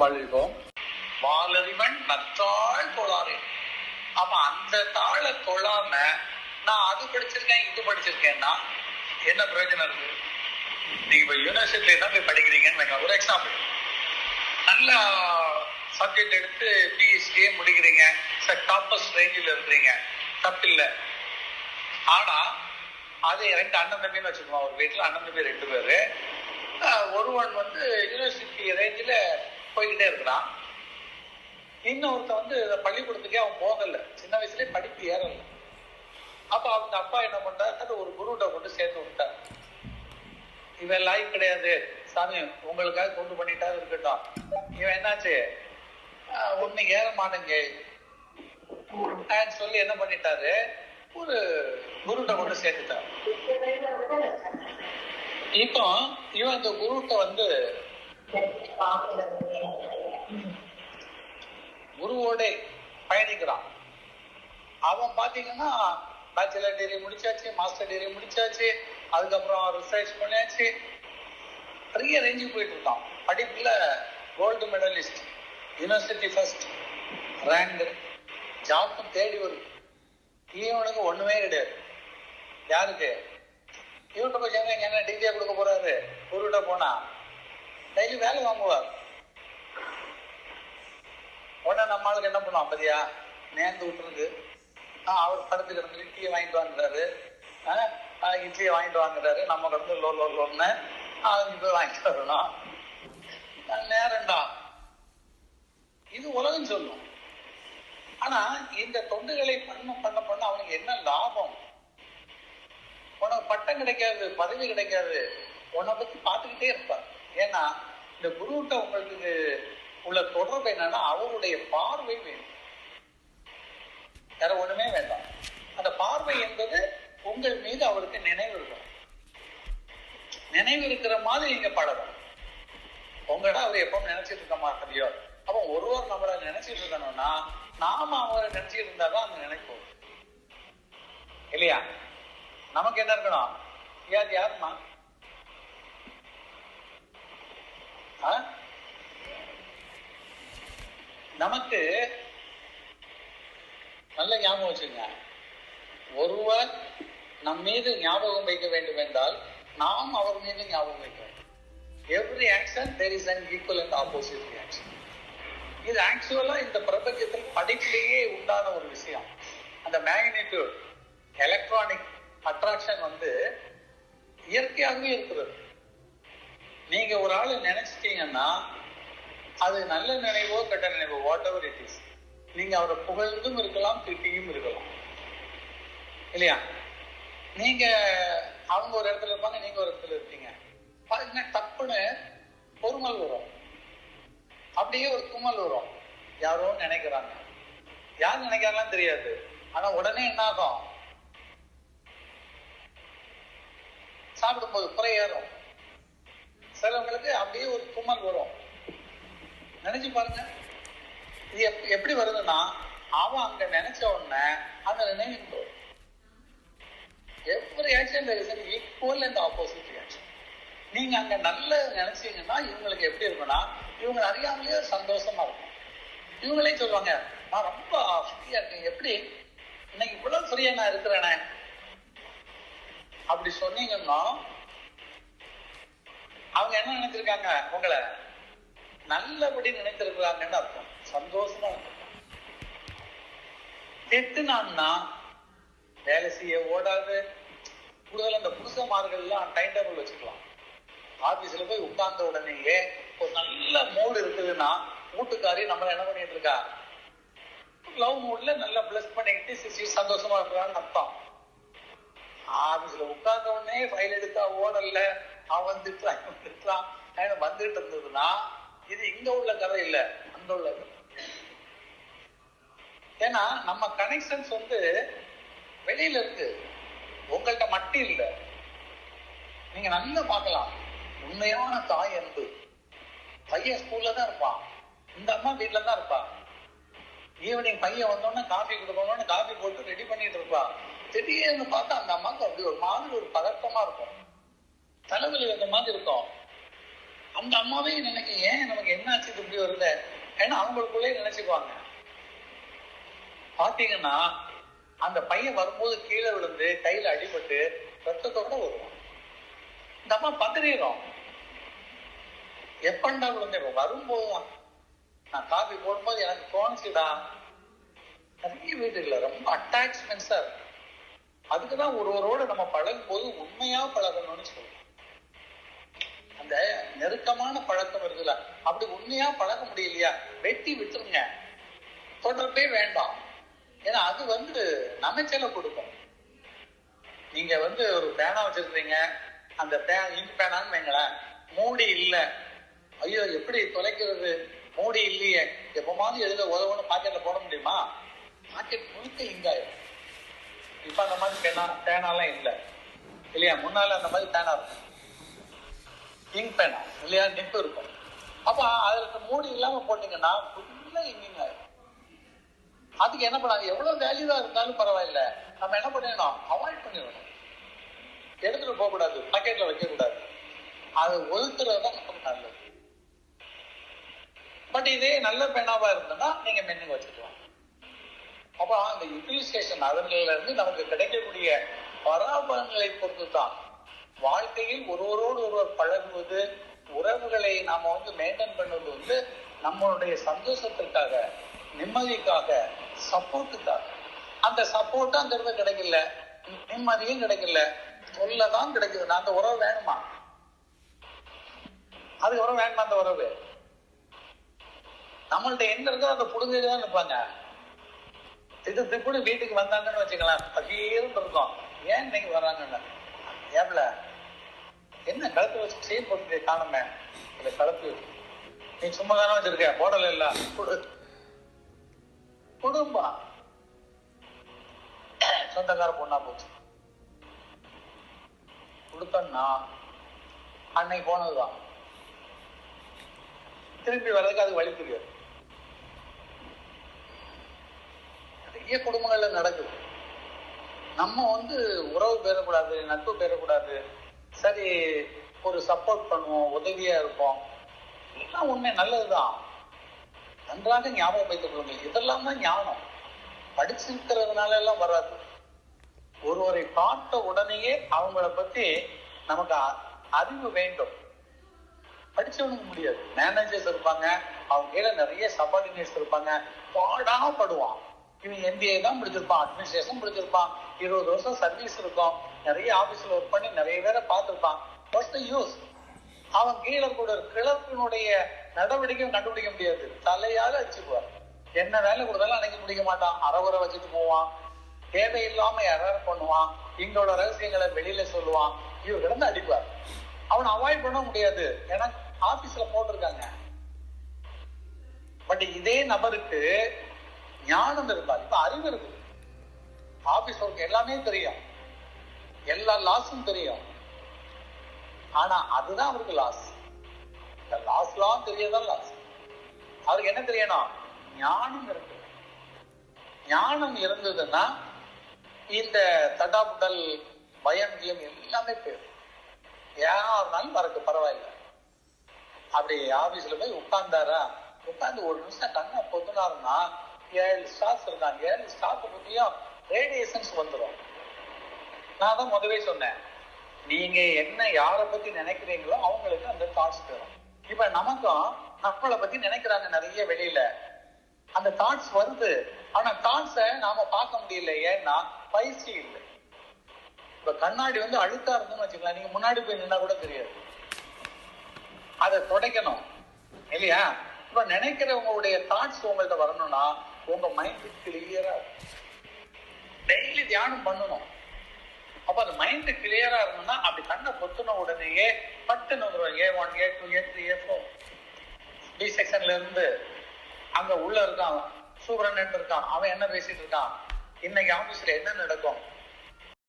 வாழ்வோம். வாலறிவன் நற்றாள் தொழாரே. அப்ப அந்த தாளை தொழாம நான் அது படிச்சிருக்கேன் இது படிச்சிருக்கேன்னா என்ன பிரயோஜனம் இருக்கு? நீங்க இப்ப யூனிவர்சிட்டியில தான் போய் படிக்கிறீங்கன்னு ஒரு எக்ஸாம்பிள், நல்ல சப்ஜெக்ட் எடுத்து பிஹெச்டியே முடிக்கிறீங்க, டாப்பஸ்ட் ரேஞ்சில் இருக்கிறீங்க, தப்பில்லை. ஆனா அது 2 அண்ணன் தம்பின்னு வச்சுக்கோங்க. ஒரு வீட்டுல அண்ணன் தம்பி 2 பேரு. ஒருவன் யூனிவர்சிட்டி ரேஞ்சில் போய்கிட்டே இருக்கிறான். இன்னொருத்த பள்ளிக்கூடத்துக்கே அவன் போகல, சின்ன வயசுலயே படிப்பு ஏறல. அப்ப அவங்க அப்பா என்ன பண்றாரு, ஒரு குருட்ட கொண்டு சேர்த்து விட்டார். இவன் லாய்க்கு கிடையாது சாமி, உங்களுக்காக கொண்டு பண்ணிட்டாரு இருக்கட்டும். இவன் என்னாச்சு, ஒண்ணு ஏற மாட்டேங்க சொல்லி என்ன பண்ணிட்டாரு, ஒரு குருட்ட கொண்டு சேர்த்துட்டார். இப்போ இவன் அந்த குருட்ட குருவோட பயணிக்கிறான். அவன் பாத்தீங்கன்னா பேச்சுலர் டிகிரி முடிச்சாச்சு, மாஸ்டர் டிகிரி முடிச்சாச்சு, அதுக்கப்புறம் ரிசர்ச் பண்ணியாச்சு, பெரிய ரேஞ்சுக்கு போயிட்டு இருக்கான். படிப்புல gold medalist, university first rank, ஜாப்பும் தேடி வருது. இவனுக்கு ஒண்ணுமே கிடையாது. யாருக்கு? இவன்கிட்ட போய் சேர்ந்து என்ன டிகிரியா கொடுக்க போறாரு? குருகிட்ட போனா டெய்லி வேலை வாங்குவார். உடனே நம்ம ஆளுக்கு என்ன பண்ணுவோம், அப்பதியா நேர்ந்து விட்டுருக்கு. அவர் படுத்து கிடந்து இட்லியை வாங்கிட்டு வாங்குறாரு, இட்லியை வாங்கிட்டு வாங்குறாரு. நம்ம கிடந்து லோன்னு அதுக்கு போய் வாங்கிட்டு வரணும். நேரம்டா, இது உலகம் சொல்லும். ஆனா இந்த தொண்டுகளை பண்ண அவனுக்கு என்ன லாபம்? உனக்கு பட்டம் கிடைக்காது, பதவி கிடைக்காது, உன்னை பத்தி பார்த்துக்கிட்டே இருப்பார். ஏன்னா இந்த குருகிட்ட உங்களுக்கு உள்ள தொடர்பு என்னன்னா, அவருடைய பார்வை வேணும், வேற ஒண்ணுமே வேண்டாம். அந்த பார்வை என்பது உங்கள் மீது அவருக்கு நினைவு இருக்கும். நினைவு இருக்கிற மாதிரி நீங்க பழகும். உங்களோட அவர் எப்பவும் நினைச்சிட்டு இருக்க மாட்டோம். அப்ப ஒருவர் நம்மள நினைச்சிட்டு இருக்கணும்னா நாம அவரை நினைச்சிட்டு இருந்தாதான் அந்த நினைப்பு இல்லையா? நமக்கு என்ன இருக்கணும், யாருமா நமக்கு நல்ல ஞாபகம் வச்சுங்க. ஒருவர் நம் மீது ஞாபகம் வைக்க வேண்டும் என்றால் நாம் அவர் மீது ஞாபகம் வைக்க வேண்டும். Every action there is an equal and opposite reaction. இது ஆக்சுவலா இந்த பிரபஞ்சத்தில் படிப்பிலேயே உண்டான ஒரு விஷயம். அந்த மேக்னிடியூட் எலக்ட்ரானிக் அட்ராக்ஷன் இயற்கையாகவே இருக்கிறது. நீங்க ஒரு ஆளு நினைச்சிட்டீங்கன்னா அது நல்ல நினைவோ கெட்ட நினைவோ, வாட் எவர் இட் இஸ், நீங்க அவரை புகழ்ந்தும் இருக்கலாம், திட்டியும் இருக்கலாம், இல்லையா? நீங்க அவங்க ஒரு இடத்துல இருப்பாங்க, நீங்க ஒரு இடத்துல இருப்பீங்க. பாருங்க, தப்புன்னு பொறுமல் வரும், அப்படியே ஒரு குமல் வரும். யாரோ நினைக்கிறாங்க, யார் நினைக்கிறாங்கன்னு தெரியாது. ஆனா உடனே என்ன ஆகும், சாப்பிடும்போது குறை ஏறும். சிலவங்களுக்கு அப்படியே ஒரு குமல் வரும். நினைச்சு பாருங்க, இது எப்படி வருதுன்னா, அவன் அங்க நினைச்ச உடனே அந்த நினைவு every action there is an equal and opposite reaction. நீங்க அங்க நல்ல நினைச்சீங்கன்னா இவங்களுக்கு எப்படி இருக்குன்னா, இவங்க அறியாமலேயே சந்தோஷமா இருக்கும். இவங்களே சொல்லுவாங்க, நான் ரொம்ப ஃப்ரீயா இருக்கேன், எப்படி இன்னைக்கு இவ்வளவு ஃப்ரீயா நான் இருக்கிறேனே அப்படி சொன்னீங்கன்னா அவங்க என்ன நினைச்சிருக்காங்க, உங்களை நல்லபடி நினைத்திருக்கிறாங்கன்னு அர்த்தம். சந்தோஷமா இருக்கும். திட்டுனான்னா வேலை செய்ய ஓடாது. கூடுதல் அந்த புருஷமார்கள் எல்லாம் டைம் டேபிள் வச்சுக்கலாம். ஆபீஸ்ல போய் உட்கார்ந்த உடனேயே ஒரு நல்ல மூடு இருக்குதுன்னா வீட்டுக்காரி நம்மள என்ன பண்ணிட்டு இருக்கா, லவ் மூட்ல நல்லா பிளஸ் பண்ணிக்கிட்டு சந்தோஷமா இருக்கிறான்னு அர்த்தம். ஆபீஸ்ல உட்கார்ந்த உடனே ஃபைல் எடுத்தா ஓடல, அவன் திட்டுறான் வந்துட்டு இருந்ததுன்னா இது இங்க உள்ள கதை இல்ல, அங்க உள்ள கதை. ஏன்னா நம்ம கனெக்ஷன்ஸ் வெளியில இருக்கு, உங்கள்கிட்ட மட்டும் இல்ல. நீங்க நல்லா பார்க்கலாம், உண்மையான தாய் அன்பு. பையன் ஸ்கூல்ல தான் இருப்பான், இந்த அம்மா வீட்டுல தான் இருப்பா. ஈவினிங் பையன் வந்தோடனே காஃபி கொடுக்கணும்னு காஃபி போட்டு ரெடி பண்ணிட்டு இருப்பா. திடீர்னு பார்த்தா அந்த அம்மாவுக்கு அப்படி ஒரு மாதிரி ஒரு பதட்டமா இருக்கும், தலைவலி வந்த மாதிரி இருக்கும். அந்த அம்மாவே நினைக்க ஏன் நமக்கு என்ன ஆச்சு இப்படி வருது, ஏன்னா அவங்களுக்குள்ளே நினைச்சுக்குவாங்க. பாத்தீங்கன்னா அந்த பையன் வரும்போது கீழே விழுந்து கையில அடிபட்டு ரத்தத்தோட வருவான். இந்த அம்மா பதறிடும், எப்பண்டா விழுந்தேன், வரும்போதுதான் நான் காபி போடும்போது எனக்கு தோணுச்சுடா. நிறைய வீட்டுல ரொம்ப அட்டாச்மெண்ட்ஸா இருக்கு. அதுக்குதான் ஒருவரோட நம்ம பழகும் போது உண்மையா பழகணும்னு சொல்லுவோம். அந்த நெருக்கமான பழக்கம் இருக்குல்ல, அப்படி உண்மையா பழக முடியலையா வெட்டி விட்டுருங்க, தொடர்பே வேண்டாம். ஏன்னா அது நமைச்சலை கொடுக்கும். நீங்க ஒரு பேனா வச்சிருக்கீங்க, அந்த இங்க் பேனான்னு வைங்களேன், மூடி இல்ல, ஐயோ எப்படி தொலைக்கிறது, மூடி இல்லையே, எப்பமாவது எழுத உதவுன்னு பாக்கெட்ல போட முடியுமா? பாக்கெட் முழுக்க இங்காயிரும். இப்ப அந்த மாதிரி பேனாலாம் இல்லை இல்லையா? முன்னால அந்த மாதிரி பேனா இருக்கும், இங்க் பேனா இல்லையா, நிப்பு இருக்கும். அப்ப அதுல மூடி இல்லாம போட்டீங்கன்னா ஃபுல்லா இங்கிங் ஆயிரும். அதுக்கு என்ன பண்ணாங்க, எவ்வளவு வேல்யூவா இருந்தாலும் பரவாயில்ல, நம்ம என்ன பண்ணிடணும், அவாய்ட் பண்ணிடணும், எடுத்துட்டு போக கூடாது, பாக்கெட்ல வைக்க கூடாது, அது ஒதுக்குறதுதான் நமக்கு நல்லது. பட் இதே நல்ல பேனாவா இருந்ததுன்னா நீங்க மென்னு வச்சுக்கலாம். அப்ப அந்த யூட்டிலைசேஷன் அதுல இருந்து நமக்கு கிடைக்கக்கூடிய பராபரங்களை பொறுத்து தான் வாழ்க்கையில் ஒருவரோடு ஒருவர் பழகுவது, உறவுகளை நாம மெயின்டைன் பண்ணுவது நம்மளுடைய சந்தோஷத்திற்காக, நிம்மதிக்காக, சப்போர்ட்டுக்காக. அந்த சப்போர்ட் அந்த இடத்துல கிடைக்கல, நிம்மதியும் கிடைக்கல, சொல்லதான் கிடைக்குது. அந்த உறவு வேணுமா? அதுக்கப்புறம் வேணுமா அந்த உறவு? நம்மள்ட்ட என்ன இருக்கோ அந்த புடுங்கதான் இருப்பாங்க. திப்பு வீட்டுக்கு வந்தாங்கன்னு வச்சுக்கலாம், பகீர்னு இருக்கும், ஏன் இன்னைக்கு வர்றாங்கன்னு, ஏப்ல என்ன கழுத்து வச்சு செய்ய போட்டு காணுமே, இல்ல கழுத்து நீ சும்மா தானே வச்சிருக்க, போடல இல்ல, குடும்பம் சொந்தக்கார பொண்ணா போச்சு கொடுத்தோம்னா அன்னைக்கு போனதுதான், திரும்பி வர்றதுக்கு அது வழி தெரியாது. நிறைய குடும்பங்கள்ல நடக்குது. நம்ம உறவு பெறக்கூடாது, நட்பு பெறக்கூடாது, சரி ஒரு சப்போர்ட் பண்ணுவோம், உதவியா இருப்போம், இதெல்லாம் உண்மை நல்லதுதான், நன்றாக ஞாபகம் வைத்துக் கொள்ளுங்கள். இதெல்லாம் தான் ஞானம். படிச்சிருக்கிறதுனால எல்லாம் வராது. ஒருவரை பார்த்த உடனேயே அவங்கள பத்தி நமக்கு அறிவு வேண்டும். படிச்சவனுக்கு முடியாது. மேனேஜர்ஸ் இருப்பாங்க, அவங்க கீழே நிறைய சபார்டினேட்ஸ் இருப்பாங்க, பாடாப்படுவான். இவன் MBA தான் முடிச்சிருப்பான், அட்மினிஸ்ட்ரேஷன் முடிச்சிருப்பான், 20 வருஷம் சர்வீஸ் இருக்கும், நிறைய ஆபீஸ்ல ஒர்க் பண்ணி நிறைய பேரை பார்த்திருப்பான். What's the use? அவன் கீழே கூட கிளப்பினுடைய நடவடிக்கையும் கண்டுபிடிக்க முடியாது, தலையால அடிச்சுக்குவார். என்ன வேலை கொடுத்தாலும் அன்னைக்கு முடிக்க மாட்டான், அறகுறை வச்சுட்டு போவான், தேவையில்லாம எரர் பண்ணுவான், இங்கோட ரகசியங்களை வெளியில சொல்லுவான், இவர் கிடந்து அடிப்பார். அவனை அவாய்ட் பண்ண முடியாது, ஏன்னா ஆபீஸ்ல போட்டிருக்காங்க. பட் இதே நபருக்கு ஞானம் இருந்தால், இப்ப அறிவு இருக்கு, ஆபீஸ் ஒர்க் எல்லாமே தெரியும், எல்லா லாஸும் தெரியும், ஆனா அதுதான் அவருக்கு லாஸ். இந்த லாஸ்லாம் தெரியதான் லாஸ். அவருக்கு என்ன தெரியணும்? ஞானம் இருக்கு. ஞானம் இருந்ததுன்னா இந்த தடாபுடல், பயம், எல்லாமே போயிடும். ஏன்னா ஒரு நாள் வரக்கு பரவாயில்லை. அப்படி ஆபீஸ்ல போய் உட்கார்ந்தாரா, உட்கார்ந்து ஒரு நிமிஷம் கண்ணை பொத்துனாருன்னா 7 ஸ்டாஃப்ஸ் இருக்காங்க, 7 ஸ்டாஃப் பத்தியும் ரேடியேஷன்ஸ் வந்துடும். நான் தான் முதவே சொன்னேன், நீங்க என்ன யாரை பத்தி நினைக்கிறீங்களோ அவங்களுக்கு அந்த தாட்ஸ் வரும். இப்ப நமக்கும் நம்மளை பத்தி நினைக்கிறாங்க நிறைய வெளியில, அந்த தாட்ஸ் வருது. ஆனா தாட்ஸை நாம பார்க்க முடியல, ஏன்னா பயிற்சி இல்லை. இப்ப கண்ணாடி அழுக்கா இருந்துன்னு வச்சுக்கலாம், நீங்க முன்னாடி போய் நின்னா கூட தெரியாது, அதை துடைக்கணும் இல்லையா? இப்ப நினைக்கிறவங்களுடைய தாட்ஸ் உங்கள்கிட்ட வரணும்னா உங்க மைண்ட் கிளியரா டெய்லி தியானம் பண்ணணும். அப்ப அந்த மைண்ட் கிளியரா இருக்கணும்னா அப்படி கண்ணை பொத்துன உடனேயே பட்டுன்னு வந்துடும். A1, A2, A3, A4 B செக்ஷன்ல இருந்து அங்க உள்ள இருக்கான், சூப்பரண்ட் இருக்கான், அவன் என்ன பேசிட்டு இருக்கான், இன்னைக்கு ஆபீஸ்ல என்ன நடக்கும்,